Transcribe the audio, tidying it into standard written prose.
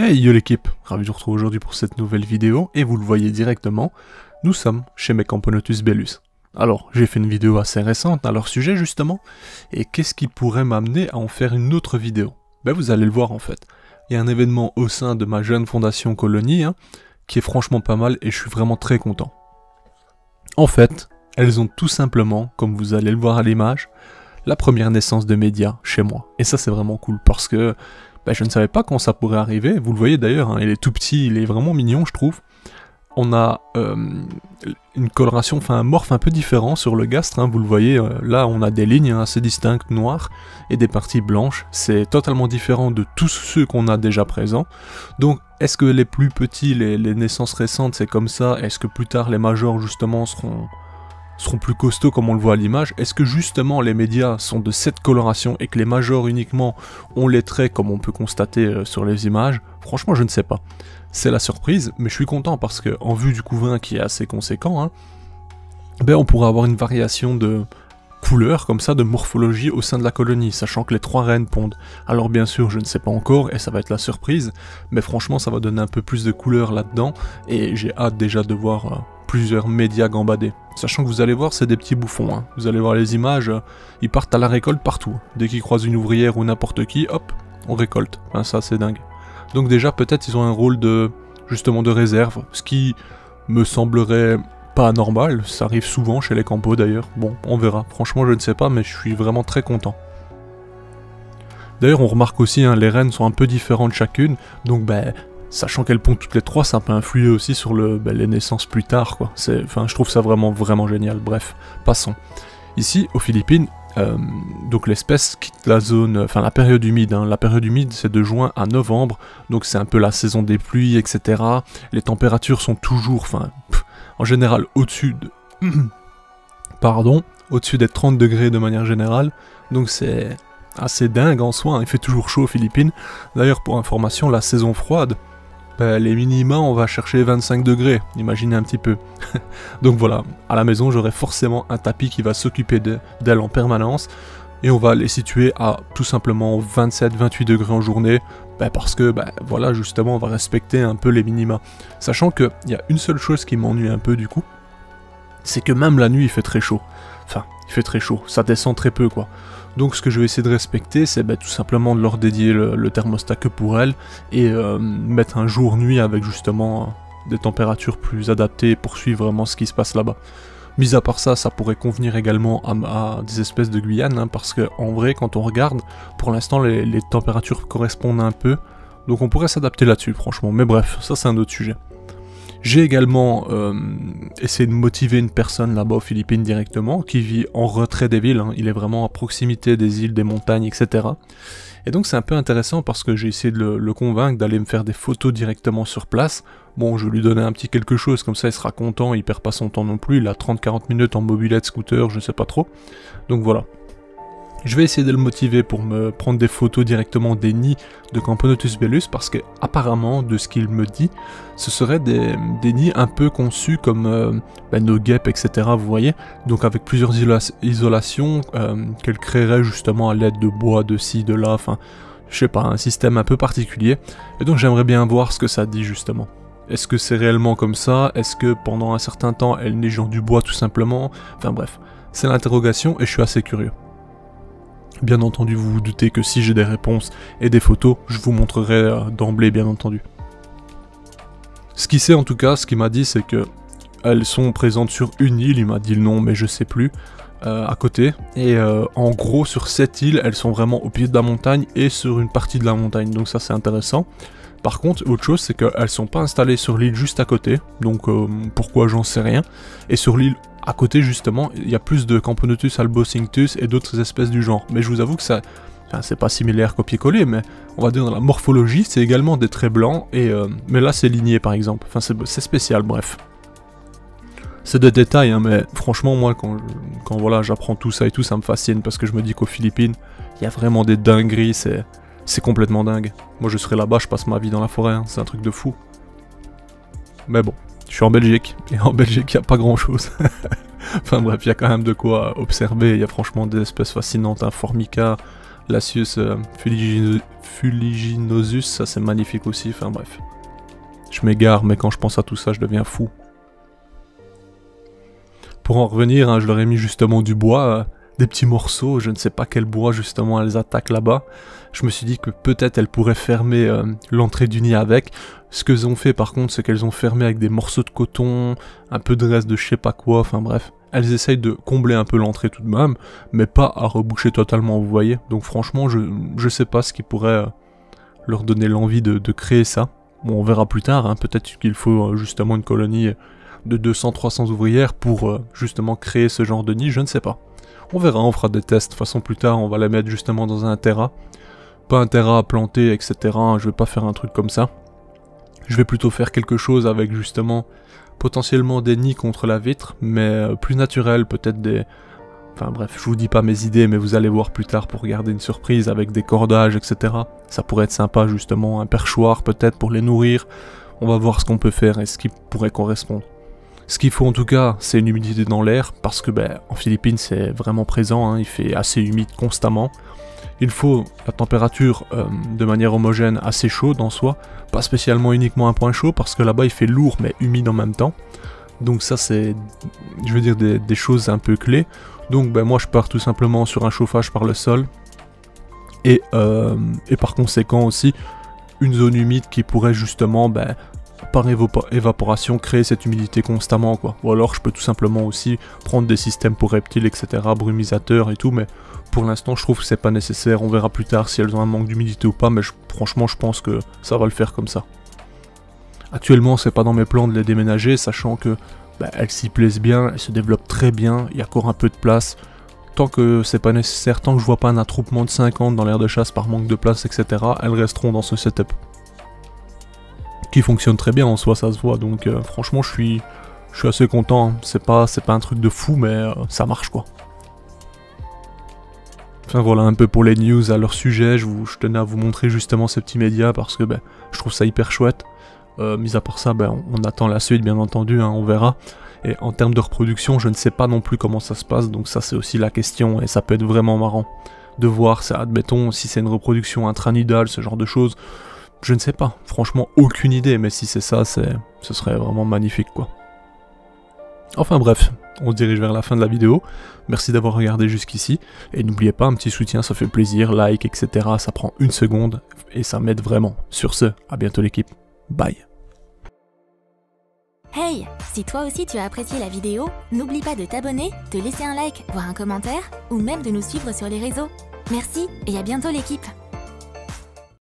Hey yo l'équipe, ravi de vous retrouver aujourd'hui pour cette nouvelle vidéo, et vous le voyez directement, nous sommes chez Mecamponotus Bellus. Alors, j'ai fait une vidéo assez récente à leur sujet justement, et qu'est-ce qui pourrait m'amener à en faire une autre vidéo? Ben vous allez le voir en fait. Il y a un événement au sein de ma jeune fondation Colonie, qui est franchement pas mal, et je suis vraiment très content. En fait, elles ont tout simplement, comme vous allez le voir à l'image, la première naissance de médias chez moi. Et ça c'est vraiment cool, parce que je ne savais pas quand ça pourrait arriver, vous le voyez d'ailleurs, il est tout petit, il est vraiment mignon je trouve. On a une coloration, un morph un peu différent sur le gastre, vous le voyez, là on a des lignes assez distinctes noires et des parties blanches, c'est totalement différent de tous ceux qu'on a déjà présents. Donc est-ce que les plus petits, les naissances récentes c'est comme ça, est-ce que plus tard les majors justement seront plus costauds comme on le voit à l'image? Est-ce que justement les médias sont de cette coloration et que les majors uniquement ont les traits comme on peut constater sur les images? Franchement je ne sais pas. C'est la surprise, mais je suis content parce que en vue du couvain qui est assez conséquent, on pourra avoir une variation de couleurs comme ça, de morphologie au sein de la colonie, sachant que les 3 reines pondent. Alors bien sûr je ne sais pas encore et ça va être la surprise, mais franchement ça va donner un peu plus de couleurs là-dedans et j'ai hâte déjà de voir plusieurs médias gambader. Sachant que vous allez voir c'est des petits bouffons, vous allez voir les images, ils partent à la récolte partout. Dès qu'ils croisent une ouvrière ou n'importe qui, hop, on récolte. Ça c'est dingue. Donc déjà peut-être ils ont un rôle de justement de réserve, ce qui me semblerait pas anormal, ça arrive souvent chez les campos d'ailleurs. Bon, on verra. Franchement je ne sais pas, mais je suis vraiment très content. D'ailleurs on remarque aussi, les reines sont un peu différentes chacune, donc sachant qu'elles pondent toutes les 3, ça peut influer aussi sur les naissances plus tard, quoi. Je trouve ça vraiment génial. Bref, passons. Ici, aux Philippines, donc l'espèce quitte la zone, la période humide. La période humide, c'est de juin à novembre, donc c'est un peu la saison des pluies, etc. Les températures sont toujours, en général, au-dessus de... au-dessus des 30 degrés de manière générale, donc c'est assez dingue en soi, il fait toujours chaud aux Philippines. D'ailleurs, pour information, la saison froide, les minima, on va chercher 25 degrés, imaginez un petit peu. Donc voilà, à la maison, j'aurai forcément un tapis qui va s'occuper d'elle en permanence, et on va les situer à tout simplement 27-28 degrés en journée, parce que, voilà, justement, on va respecter un peu les minima. Sachant qu'il y a une seule chose qui m'ennuie un peu du coup, c'est que même la nuit, il fait très chaud. Il fait très chaud, ça descend très peu, quoi. Donc ce que je vais essayer de respecter, c'est tout simplement de leur dédier le thermostat que pour elles, et mettre un jour-nuit avec justement des températures plus adaptées pour suivre vraiment ce qui se passe là-bas. Mis à part ça, ça pourrait convenir également à des espèces de Guyane, parce que en vrai, quand on regarde, pour l'instant les températures correspondent un peu, donc on pourrait s'adapter là-dessus franchement, mais bref, ça c'est un autre sujet. J'ai également essayé de motiver une personne là-bas aux Philippines directement, qui vit en retrait des villes, il est vraiment à proximité des îles, des montagnes, etc. Et donc c'est un peu intéressant parce que j'ai essayé de le convaincre d'aller me faire des photos directement sur place. Bon, je vais lui donner un petit quelque chose, comme ça il sera content, il perd pas son temps non plus, il a 30-40 minutes en mobilette, scooter, je sais pas trop. Donc voilà. Je vais essayer de le motiver pour me prendre des photos directement des nids de Camponotus Bellus, parce que apparemment, de ce qu'il me dit, ce seraient des nids un peu conçus comme nos guêpes, etc. Vous voyez, donc avec plusieurs isolations qu'elle créerait justement à l'aide de bois, de ci, de là, je sais pas, un système un peu particulier. Et donc j'aimerais bien voir ce que ça dit justement. Est-ce que c'est réellement comme ça? Est-ce que pendant un certain temps, elle n'est genre du bois tout simplement? Bref, c'est l'interrogation et je suis assez curieux. Bien entendu, vous vous doutez que si j'ai des réponses et des photos, je vous montrerai d'emblée, bien entendu. Ce qu'il sait en tout cas, ce qu'il m'a dit, c'est que elles sont présentes sur une île, il m'a dit le nom, mais je sais plus, à côté. Et en gros, sur cette île, elles sont vraiment au pied de la montagne et sur une partie de la montagne, donc ça c'est intéressant. Par contre, autre chose, c'est qu'elles sont pas installées sur l'île juste à côté, donc pourquoi j'en sais rien. Et sur l'île à côté justement, il y a plus de Camponotus albocinctus et d'autres espèces du genre. Mais je vous avoue que ça, c'est pas similaire copier-coller, mais on va dire dans la morphologie, c'est également des traits blancs, et mais là c'est ligné par exemple. C'est spécial, bref. C'est des détails, mais franchement moi quand voilà, j'apprends tout ça et tout, ça me fascine, parce que je me dis qu'aux Philippines, il y a vraiment des dingueries, c'est complètement dingue. Moi je serai là-bas, je passe ma vie dans la forêt, c'est un truc de fou. Mais bon. Je suis en Belgique, et en Belgique, il n'y a pas grand-chose. Bref, il y a quand même de quoi observer, il y a franchement des espèces fascinantes, Formica, Lasius fuliginosus, ça c'est magnifique aussi, enfin bref. Je m'égare, mais quand je pense à tout ça, je deviens fou. Pour en revenir, hein, je leur ai mis justement du bois, des petits morceaux, je ne sais pas quel bois justement elles attaquent là-bas. Je me suis dit que peut-être elles pourraient fermer l'entrée du nid avec. Ce qu'elles ont fait par contre, c'est qu'elles ont fermé avec des morceaux de coton, un peu de reste de je sais pas quoi, enfin bref. Elles essayent de combler un peu l'entrée tout de même, mais pas à reboucher totalement, vous voyez. Donc franchement, je sais pas ce qui pourrait leur donner l'envie de créer ça. Bon, on verra plus tard, hein. Peut-être qu'il faut justement une colonie de 200-300 ouvrières pour justement créer ce genre de nid, je ne sais pas. On verra, on fera des tests. De toute façon, plus tard, on va les mettre justement dans un terra. Pas un terra à planter, etc. Je vais pas faire un truc comme ça. Je vais plutôt faire quelque chose avec justement potentiellement des nids contre la vitre, mais plus naturel, peut-être des... Enfin bref, je vous dis pas mes idées, mais vous allez voir plus tard pour garder une surprise avec des cordages, etc. Ça pourrait être sympa justement, un perchoir peut-être pour les nourrir. On va voir ce qu'on peut faire et ce qui pourrait correspondre. Ce qu'il faut en tout cas, c'est une humidité dans l'air, parce que en Philippines c'est vraiment présent, hein, il fait assez humide constamment. Il faut la température de manière homogène assez chaude en soi, pas spécialement uniquement un point chaud, parce que là-bas il fait lourd mais humide en même temps. Donc ça c'est, je veux dire, des choses un peu clés. Donc moi je pars tout simplement sur un chauffage par le sol, et par conséquent aussi une zone humide qui pourrait justement par évaporation créer cette humidité constamment quoi. Ou alors je peux tout simplement aussi prendre des systèmes pour reptiles, etc., brumisateurs et tout, mais pour l'instant je trouve que c'est pas nécessaire. On verra plus tard si elles ont un manque d'humidité ou pas, mais franchement je pense que ça va le faire comme ça. Actuellement c'est pas dans mes plans de les déménager, sachant que elles s'y plaisent bien, elles se développent très bien, il y a encore un peu de place. Tant que c'est pas nécessaire, tant que je vois pas un attroupement de 50 dans l'aire de chasse par manque de place, etc., elles resteront dans ce setup. Qui fonctionne très bien en soi, ça se voit, donc franchement je suis assez content, hein. C'est pas un truc de fou, mais ça marche quoi. Enfin voilà un peu pour les news à leur sujet, je tenais à vous montrer justement ces petits médias parce que je trouve ça hyper chouette. Mis à part ça, on attend la suite bien entendu, hein, on verra. Et en termes de reproduction, je ne sais pas non plus comment ça se passe, donc ça c'est aussi la question, et ça peut être vraiment marrant de voir ça, admettons, si c'est une reproduction intranidale, ce genre de choses. Je ne sais pas, franchement aucune idée, mais si c'est ça, ce serait vraiment magnifique quoi. Enfin bref, on se dirige vers la fin de la vidéo, merci d'avoir regardé jusqu'ici, et n'oubliez pas, un petit soutien, ça fait plaisir, like, etc., ça prend une seconde, et ça m'aide vraiment. Sur ce, à bientôt l'équipe, bye. Hey, si toi aussi tu as apprécié la vidéo, n'oublie pas de t'abonner, de laisser un like, voire un commentaire, ou même de nous suivre sur les réseaux. Merci et à bientôt l'équipe.